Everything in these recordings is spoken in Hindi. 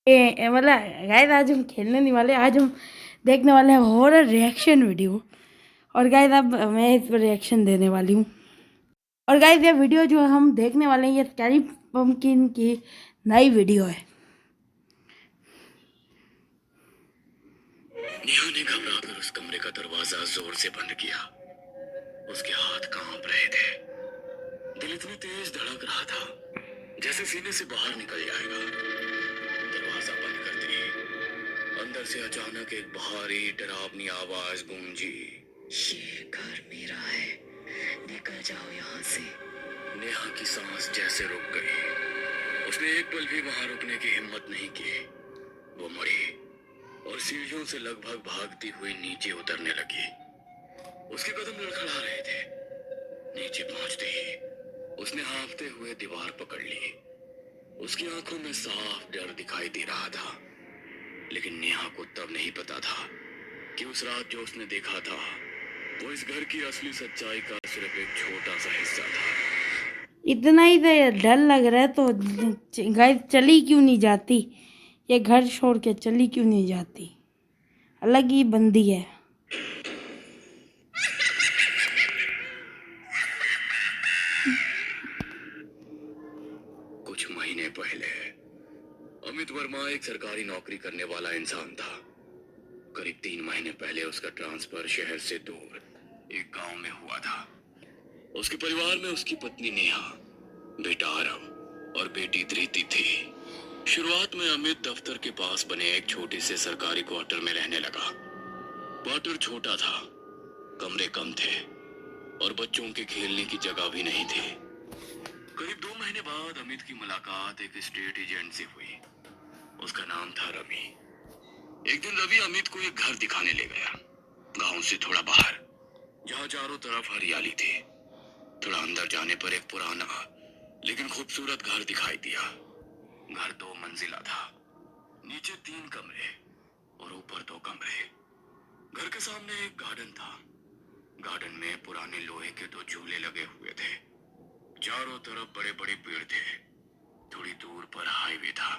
मतलब गाइस आज हम खेलने नहीं वाले, आज हम देखने वाले हैं हॉरर रिएक्शन वीडियो। और गाइस अब मैं इस पर रिएक्शन देने वाली हूँ। और गाइस ये वीडियो जो हम देखने वाले हैं ये स्कैरी पम्पकिन की नई वीडियो है। नेहा ने घबराकर उस कमरे का दरवाजा जोर से बंद किया। उसके हाथ कांप रहे थे। दिल इतनी तेज धड़क रहा था जैसे सीने से बाहर निकल जाएगा। दरवाजा बंद करते ही अंदर से अचानक एक भारी डरावनी आवाज गूंजी। ये घर मेरा है, निकल जाओ यहाँ से। नेहा की सांस जैसे रुक गई। उसने एक पल भी वहां रुकने की हिम्मत नहीं की। वो मुड़ी और सीढ़ियों से लगभग भागती हुई नीचे उतरने लगी। उसके कदम लड़खड़ा रहे थे। नीचे पहुंचते ही उसने हाँफते हुए दीवार पकड़ ली। उसकी आंखों में साफ डर दिखाई दे रहा था, लेकिन नेहा को तब नहीं पता था कि उस रात जो उसने देखा था वो इस घर की असली सच्चाई का सिर्फ एक छोटा सा हिस्सा था। इतना ही डर लग रहा है तो गाइस चली क्यों नहीं जाती? ये घर छोड़ के चली क्यों नहीं जाती? अलग ही बंदी है। कुछ महीने पहले अमित वर्मा एक सरकारी नौकरी करने वाला इंसान था। करीब 3 महीने पहले उसका ट्रांसफर शहर से दूर एक गांव में हुआ था। उसके परिवार में उसकी पत्नी नेहा, बेटा आरव और बेटी धृति थी। शुरुआत में अमित दफ्तर के पास बने एक छोटे से सरकारी क्वार्टर में रहने लगा। क्वार्टर छोटा था, कमरे कम थे और बच्चों के खेलने की जगह भी नहीं थी। करीब 2 महीने बाद अमित की मुलाकात एक स्टेट एजेंट से हुई। उसका नाम था रवि। एक दिन रवि अमित को एक घर दिखाने ले गया, गांव से थोड़ा बाहर, जहां चारों तरफ हरियाली थी। थोड़ा अंदर जाने पर एक पुराना लेकिन खूबसूरत घर दिखाई दिया। घर 2 मंजिला था, नीचे 3 कमरे और ऊपर 2 कमरे। घर के सामने एक गार्डन था। गार्डन में पुराने लोहे के 2 झूले लगे हुए थे। चारों तरफ बड़े बड़े पेड़ थे। थोड़ी दूर पर हाईवे था,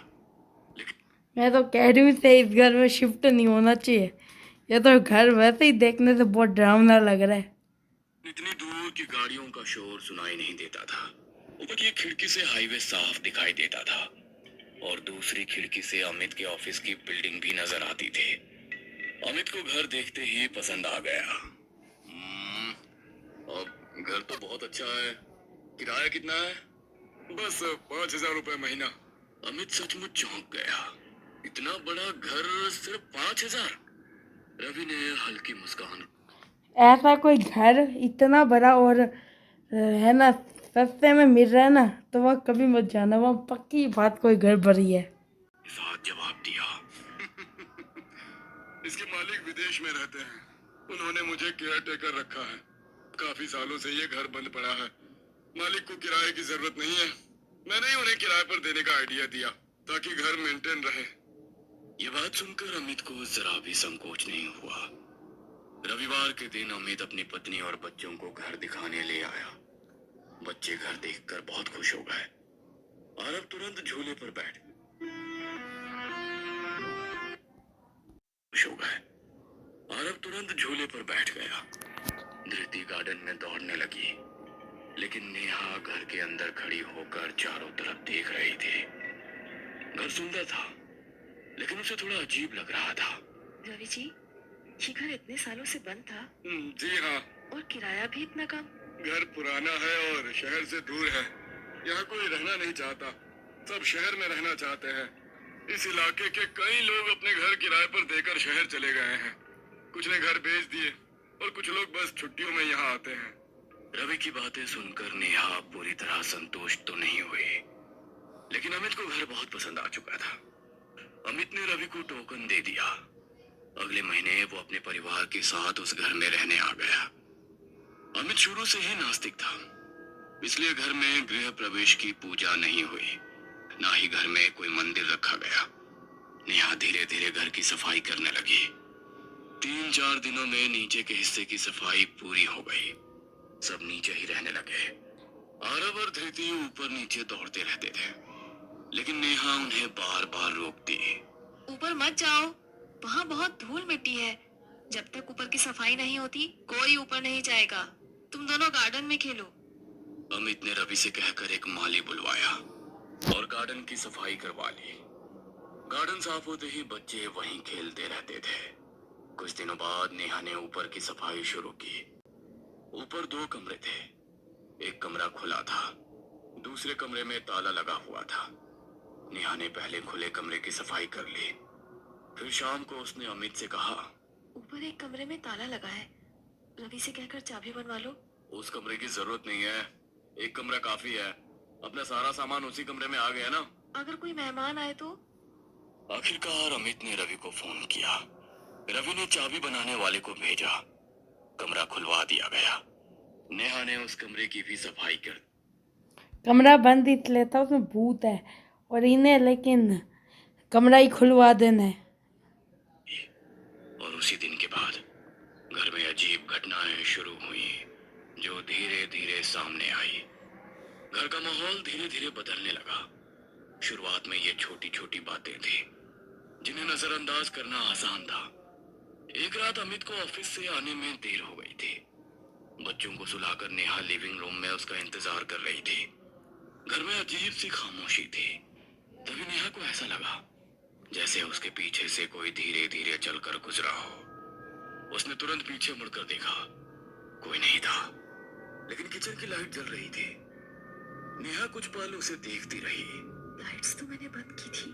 लेकिन मैं तो कह रही हूँ इसे इस घर में शिफ्ट नहीं होना चाहिए। ये तो घर वैसे ही देखने से बहुत डरावना लग रहा है। इतनी दूर की गाड़ियों का शोर सुनाई नहीं देता था। ऊपर की खिड़की से हाईवे साफ दिखाई देता था और दूसरी खिड़की से अमित के ऑफिस की बिल्डिंग भी नजर आती थी। अमित को घर देखते ही पसंद आ गया। अब घर तो बहुत अच्छा है। किराया कितना है? बस 5,000 रुपए महीना। अमित सचमुच चौंक गया। इतना बड़ा घर सिर्फ 5,000? रवि ने हल्की मुस्कान। ऐसा कोई घर इतना बड़ा और है ना सस्ते में मिल रहा है ना, तो वह कभी मत जाना, वह पक्की बात कोई घर भरी है। साथ जवाब दिया। इसके मालिक विदेश में रहते हैं। उन्होंने मुझे केयर टेकर रखा है। काफी सालों से ये घर बंद पड़ा है। मालिक को किराए की जरूरत नहीं है। मैंने ही उन्हें किराए पर देने का आइडिया दिया ताकि घर मेंटेन रहे। ये बात सुनकर अमित को जरा भी संकोच नहीं हुआ। रविवार के दिन अमित अपनी पत्नी और बच्चों को घर दिखाने ले आया। बच्चे घर देखकर बहुत खुश हो गए। आरव तुरंत झूले पर बैठ खुश हो गए। आरव तुरंत झूले पर बैठ गया। धृति गार्डन में दौड़ने लगी, लेकिन नेहा घर के अंदर खड़ी होकर चारों तरफ देख रही थी। घर सुंदर था, लेकिन उसे थोड़ा अजीब लग रहा था। रवि जी, ये घर इतने सालों से बंद था। जी हाँ। और किराया भी इतना कम। घर पुराना है और शहर से दूर है। यहाँ कोई रहना नहीं चाहता। सब शहर में रहना चाहते हैं। इस इलाके के कई लोग अपने घर किराए पर देकर शहर चले गए हैं। कुछ ने घर बेच दिए और कुछ लोग बस छुट्टियों में यहाँ आते हैं। रवि की बातें सुनकर नेहा पूरी तरह संतुष्ट तो नहीं हुई, लेकिन अमित को घर बहुत पसंद आ चुका था। अमित ने रवि को टोकन दे दिया। अगले महीने वो अपने परिवार के साथ उस घर में रहने आ गया। अमित शुरू से ही नास्तिक था, इसलिए घर में गृह प्रवेश की पूजा नहीं हुई, ना ही घर में कोई मंदिर रखा गया। नेहा धीरे धीरे घर की सफाई करने लगी। 3-4 दिनों में नीचे के हिस्से की सफाई पूरी हो गई। सब नीचे ही रहने लगे। आरव और धृति ऊपर नीचे दौड़ते रहते थे, लेकिन नेहा उन्हें बार बार रोकती। ऊपर मत जाओ, वहाँ बहुत धूल मिट्टी है। जब तक ऊपर की सफाई नहीं होती कोई ऊपर नहीं जाएगा। तुम दोनों गार्डन में खेलो। अमित ने रवि से कहकर एक माली बुलवाया और गार्डन की सफाई करवा ली। गार्डन साफ होते ही बच्चे वहीं खेलते रहते थे। कुछ दिनों बाद नेहा ने ऊपर की सफाई शुरू की। ऊपर 2 कमरे थे। एक कमरा खुला था, दूसरे कमरे में ताला लगा हुआ था। नेहा ने पहले खुले कमरे की सफाई कर ली। फिर शाम को उसने अमित से कहा, ऊपर एक कमरे में ताला लगा है, रवि से कहकर चाबी बनवा लो। उस कमरे की जरूरत नहीं है, एक कमरा काफी है। अपना सारा सामान उसी कमरे में आ गया ना। अगर कोई मेहमान आए तो? आखिरकार अमित ने रवि को फोन किया। रवि ने चाबी बनाने वाले को भेजा। कमरा खुलवा दिया गया। नेहा ने उस कमरे की भी सफाई कर। कमरा बंद इसलिए था, उसमें भूत है और इन्हें लेकिन कमरा ही खुलवा देना है। और उसी दिन के बाद घर में अजीब घटनाएं शुरू हुई जो धीरे धीरे सामने आई। घर का माहौल धीरे धीरे बदलने लगा। शुरुआत में ये छोटी छोटी बातें थी जिन्हें नजरअंदाज करना आसान था। एक रात अमित को ऑफिस से आने में देर हो गई थी। बच्चों को सुलाकर नेहा लिविंग रूम में उसका इंतजार कर रही थी। घर में अजीब सी खामोशी थी। तभी नेहा को ऐसा लगा जैसे उसके पीछे से कोई धीरे धीरे चलकर गुजरा हो। उसने तुरंत पीछे मुड़कर देखा, कोई नहीं था, लेकिन किचन की लाइट जल रही थी। नेहा कुछ पल उसे देखती रही। लाइट्स तो मैंने बंद की थी।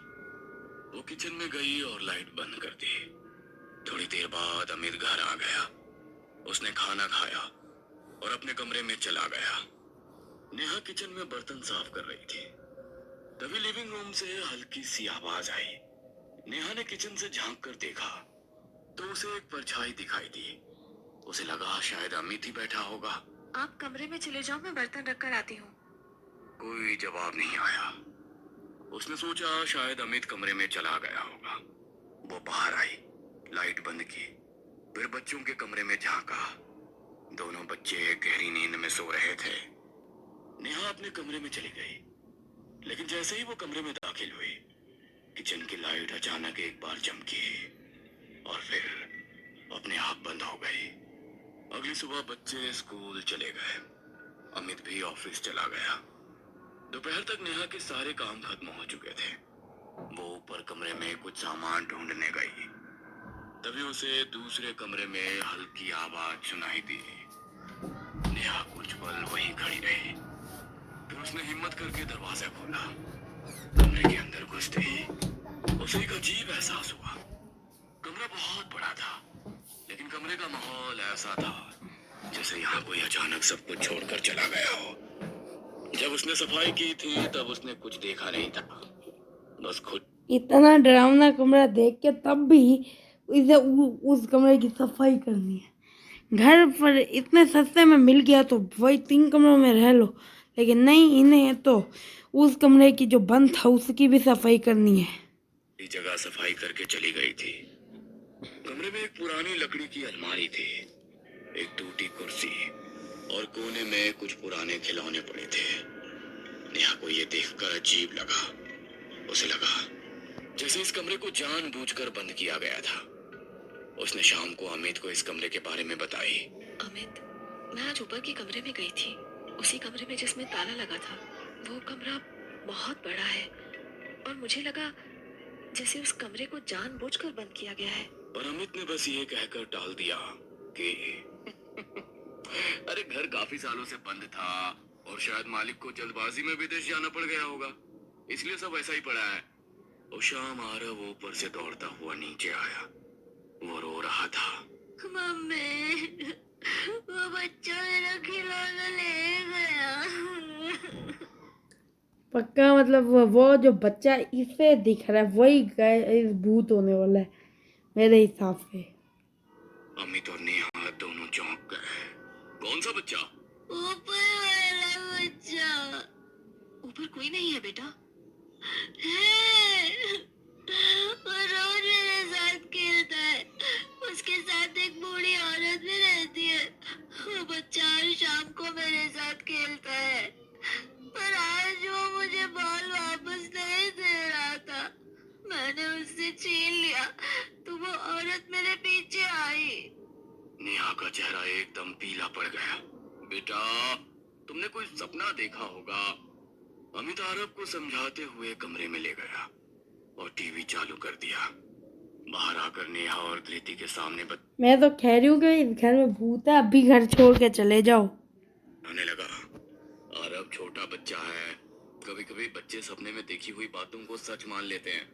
वो किचन में गई और लाइट बंद कर दी। थोड़ी देर बाद अमित घर आ गया। उसने खाना खाया और अपने कमरे में चला गया। नेहा किचन में बर्तन साफ कर रही थी। तभी लिविंग रूम से हल्की सी आवाज आई। नेहा ने किचन से झांक कर देखा तो उसे एक परछाई दिखाई दी। उसे लगा शायद अमित ही बैठा होगा। आप कमरे में चले जाओ, मैं बर्तन रख कर आती हूँ। कोई जवाब नहीं आया। उसने सोचा शायद अमित कमरे में चला गया होगा। वो बाहर आई, लाइट बंद की, फिर बच्चों के कमरे में झांका। दोनों बच्चे गहरी नींद में सो रहे थे। नेहा अपने कमरे में चली गई, लेकिन जैसे ही वो कमरे में दाखिल हुई, किचन की लाइट अचानक एक बार चमकी और फिर अपने आप बंद हो गई। अगली सुबह बच्चे स्कूल चले गए। अमित भी ऑफिस चला गया। दोपहर तक नेहा के सारे काम खत्म हो चुके थे। वो ऊपर कमरे में कुछ सामान ढूंढने गई। तभी उसे दूसरे कमरे में हल्की आवाज सुनाई दी। नेहा कुछ पल वहीं खड़ी रही। फिर उसने हिम्मत करके दरवाजा खोला। कमरे के अंदर घुसते ही उसे एक अजीब एहसास हुआ। कमरा बहुत बड़ा था, लेकिन कमरे का माहौल ऐसा था जैसे यहाँ कोई अचानक सब कुछ छोड़कर चला गया हो। जब उसने सफाई की थी तब उसने कुछ देखा नहीं था, बस खुद। इतना डरावना कमरा देख के तब भी इसे उस कमरे की सफाई करनी है। घर पर इतने सस्ते में मिल गया तो वही 3 कमरों में रह लो, लेकिन नहीं, इन्हें तो उस कमरे की जो बंद था उसकी भी सफाई करनी है। जगह सफाई करके चली गई थी। कमरे में एक पुरानी लकड़ी की अलमारी थी, एक टूटी कुर्सी और कोने में कुछ पुराने खिलौने पड़े थे। नेहा को यह देखकर अजीब लगा। उसे लगा जैसे इस कमरे को जानबूझकर बंद किया गया था। उसने शाम को अमित को इस कमरे के बारे में बताई। अमित, मैं आज ऊपर के कमरे में गई थी, उसी कमरे में जिसमें ताला लगा था। वो कमरा बहुत बड़ा है और मुझे लगा जैसे उस कमरे को जानबूझकर बंद किया गया है। पर अमित ने बस ये कहकर टाल दिया कि अरे घर काफी सालों से बंद था और शायद मालिक को जल्दबाजी में विदेश जाना पड़ गया होगा, इसलिए सब ऐसा ही पड़ा है। और शाम आरव ऊपर से दौड़ता हुआ नीचे आया। वो रो रहा था। मम्मी, वो बच्चा मेरा खिलौना ले गया। पक्का मतलब वो जो बच्चा इसे दिख रहा है वही इस भूत होने वाला है मेरे हिसाब से। अमित और नेहा दोनों चौंक गए। कौन सा बच्चा? ऊपर वाला बच्चा। ऊपर कोई नहीं है बेटा। है। वो रोज मेरे साथ खेलता है। उसके साथ एक बूढ़ी औरत भी रहती है। वो बच्चा हर शाम को मेरे साथ खेलता है, पर आज वो मुझे बॉल वापस नहीं दे रहा था। मैंने उससे छीन लिया तो वो औरत मेरे पीछे आई। नेहा का चेहरा एकदम पीला पड़ गया। बेटा, तुमने कोई सपना देखा होगा। अमित आरब को समझाते हुए कमरे में ले गया और टीवी चालू कर दिया। बाहर आकर नेहा और धृति के सामने मैं तो कह रही हूँ कि इस घर में भूत है, अभी घर छोड़ के चले जाओ। बताने लगा। आरब छोटा बच्चा है, कभी कभी बच्चे सपने में देखी हुई बातों को सच मान लेते हैं,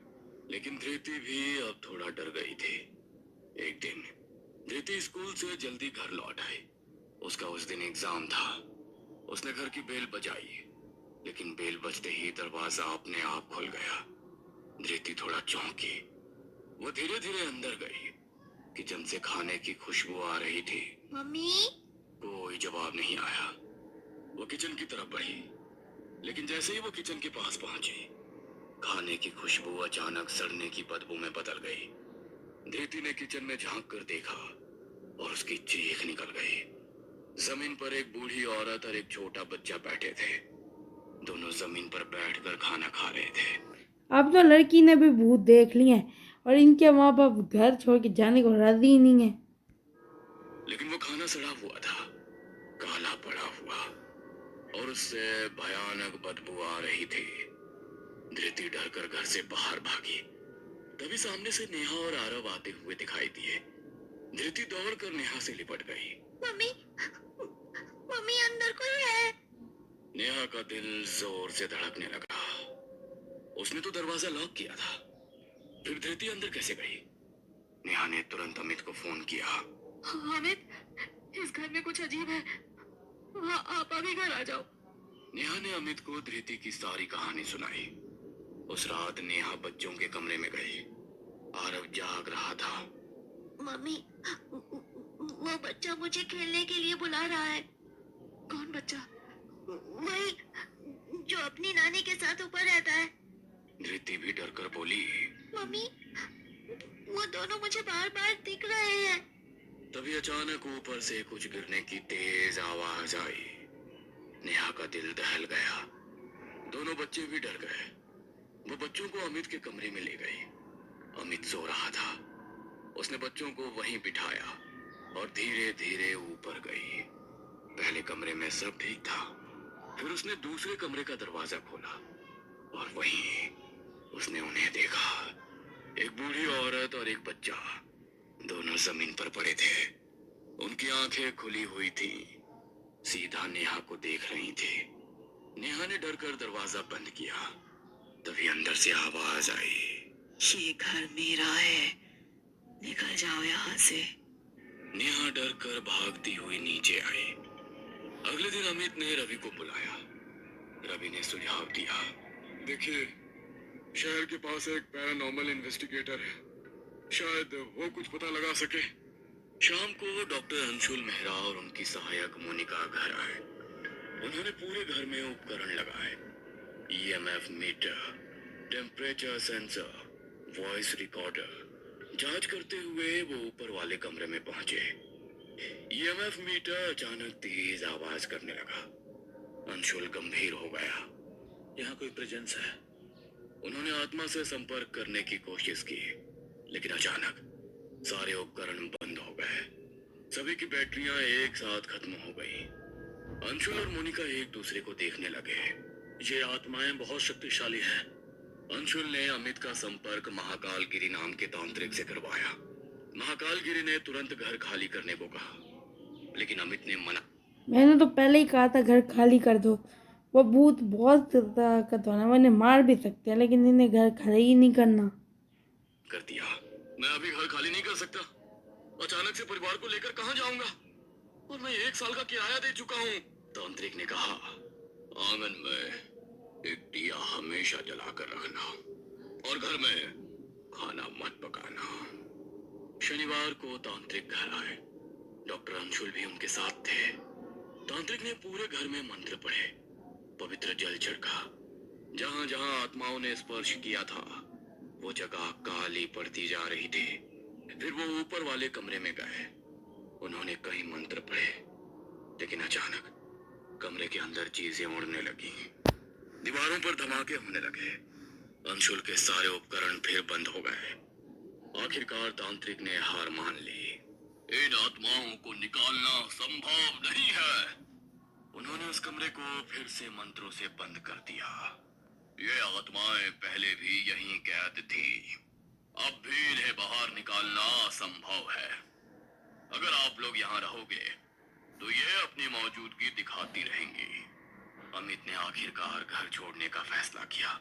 लेकिन धृति भी अब थोड़ा डर गई थी। एक दिन धृति स्कूल से जल्दी घर लौट आई। उसका उस दिन एग्जाम था। उसने घर की बेल बजाई, लेकिन बेल बजते ही दरवाजा अपने आप खुल गया। धृति थोड़ा चौंकी। वो धीरे धीरे अंदर गई। किचन से खाने की खुशबू आ रही थी। मम्मी, कोई जवाब नहीं आया। वो किचन की तरफ बढ़ी, लेकिन जैसे ही वो किचन के पास पहुंची, खाने की खुशबू अचानक सड़ने की बदबू में बदल गई। धृति ने किचन में झांक कर देखा और उसकी चीख निकल गई। जमीन पर एक बूढ़ी औरत और एक छोटा बच्चा बैठे थे। दोनों जमीन पर बैठकर खाना खा रहे थे। अब तो लड़की ने भी भूत देख लिए हैं और इनके माँ बाप घर छोड़ के जाने को राजी ही नहीं है। लेकिन वो खाना सड़ा हुआ था, काला पड़ा हुआ, और उससे भयानक बदबू आ रही थी। धृति डरकर घर से बाहर भागी। तभी सामने से नेहा और आरव आते हुए दिखाई दिए। धृति दौड़कर नेहा से लिपट गई। मम्मी, मम्मी अंदर कोई है। नेहा का दिल जोर से धड़कने लगा। उसने तो दरवाजा लॉक किया था, फिर धृति अंदर कैसे गई? नेहा ने तुरंत अमित को फोन किया। अमित, इस घर में कुछ अजीब है। आप अभी घर आ जाओ। नेहा ने अमित को धृति की सारी कहानी सुनाई। उस रात नेहा बच्चों के कमरे में गई। आरव जाग रहा था। मम्मी, वो बच्चा मुझे खेलने के लिए बुला रहा है। कौन बच्चा? वही जो अपनी नानी के साथ ऊपर रहता है। धृति भी डरकर बोली। मम्मी, वो दोनों मुझे बार बार दिख रहे हैं। तभी अचानक ऊपर से कुछ गिरने की तेज आवाज आई। नेहा का दिल दहल गया। दोनों बच्चे भी डर गए। वो बच्चों को अमित के कमरे में ले गई। अमित सो रहा था। उसने बच्चों को वहीं बिठाया और धीरे धीरे ऊपर गई। पहले कमरे में सब ठीक था। फिर उसने दूसरे कमरे का दरवाजा खोला और वहीं उसने उन्हें देखा। एक बूढ़ी औरत और एक बच्चा दोनों जमीन पर पड़े थे। उनकी आंखें खुली हुई थी, सीधा नेहा को देख रही थी। नेहा ने डरकर दरवाजा बंद किया। तभी अंदर से आवाज आई। ये घर मेरा है, निकल जाओ यहाँ से। नेहा डरकर भागती हुई नीचे आई। अगले दिन अमित ने रवि को बुलाया। रवि ने सुझाव दिया। देखिए, शहर के पास एक पैरानॉर्मल इन्वेस्टिगेटर है, शायद वो कुछ पता लगा सके। शाम को डॉक्टर अंशुल मेहरा और उनकी सहायक मोनिका घर आए। उन्होंने पूरे घर में उपकरण लगाए। EMF meter, temperature sensor, voice recorder. जांच करते हुए वो ऊपर वाले कमरे में पहुंचे। ईएमएफ मीटर अचानक तेज आवाज करने लगा। अंशुल गंभीर हो गया। यहाँ कोई प्रेजेंस है। उन्होंने आत्मा से संपर्क करने की कोशिश की, लेकिन अचानक सारे उपकरण बंद हो गए। सभी की बैटरियां एक साथ खत्म हो गई। अंशुल और मोनिका एक दूसरे को देखने लगे। ये आत्माएं बहुत शक्तिशाली हैं। अंशुल ने अमित का संपर्क महाकाल गिरी नाम के तांत्रिक से करवाया। महाकाल गिरी ने तुरंत घर खाली करने को कहा, लेकिन अमित ने मना। मैंने तो पहले ही कहा था घर खाली कर दो। वो भूत बहुत ताकतवर है, मैंने मार भी सकते हैं, लेकिन इन्हें घर खाली ही नहीं करना कर दिया। मैं अभी घर खाली नहीं कर सकता। अचानक से परिवार को लेकर कहां जाऊंगा? और मैं 1 साल का किराया दे चुका हूँ। तांत्रिक ने कहा, आंगन में एक दिया हमेशा जलाकर रखना और घर में खाना मत पकाना। शनिवार को तांत्रिक घर आए। डॉक्टर अंशुल भी उनके साथ थे। तांत्रिक ने पूरे घर में मंत्र पढ़े, पवित्र जल छिड़का। जहां जहां आत्माओं ने स्पर्श किया था, वो जगह काली पड़ती जा रही थी। फिर वो ऊपर वाले कमरे में गए। उन्होंने कई मंत्र पढ़े, लेकिन अचानक कमरे के अंदर चीजें उड़ने लगी। दीवारों पर धमाके होने लगे। अंशुल के सारे उपकरण फिर बंद हो गए। आखिरकार तांत्रिक ने हार मान ली। इन आत्माओं को निकालना संभव नहीं है। उन्होंने उस कमरे को फिर से मंत्रों से बंद कर दिया। ये आत्माएं पहले भी यहीं कैद थी। अब भी इन्हें बाहर निकालना असंभव है। अगर आप लोग यहाँ रहोगे तो ये अपनी मौजूदगी दिखाती रहेंगी। अमित ने आखिरकार घर छोड़ने का फैसला किया।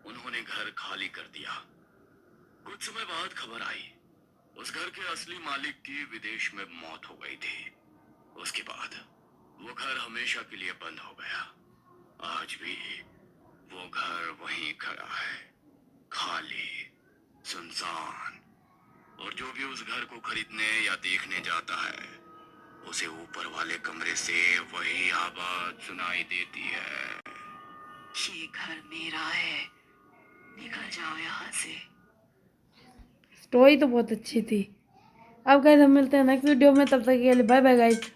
उन्होंने घर खाली कर दिया। कुछ समय बाद खबर आई, उस घर के असली मालिक की विदेश में मौत हो गई थी। उसके बाद वो घर हमेशा के लिए बंद हो गया। आज भी वो घर वहीं खड़ा है, खाली, सुनसान। और जो भी उस घर को खरीदने या देखने जाता है, उसे ऊपर वाले कमरे से वही आवाज सुनाई देती है। ये घर मेरा है, निकल जाओ यहाँ से। स्टोरी तो बहुत अच्छी थी। अब गाइस हम मिलते हैं नेक्स्ट वीडियो में, तब तक के लिए बाय बाय गाइस।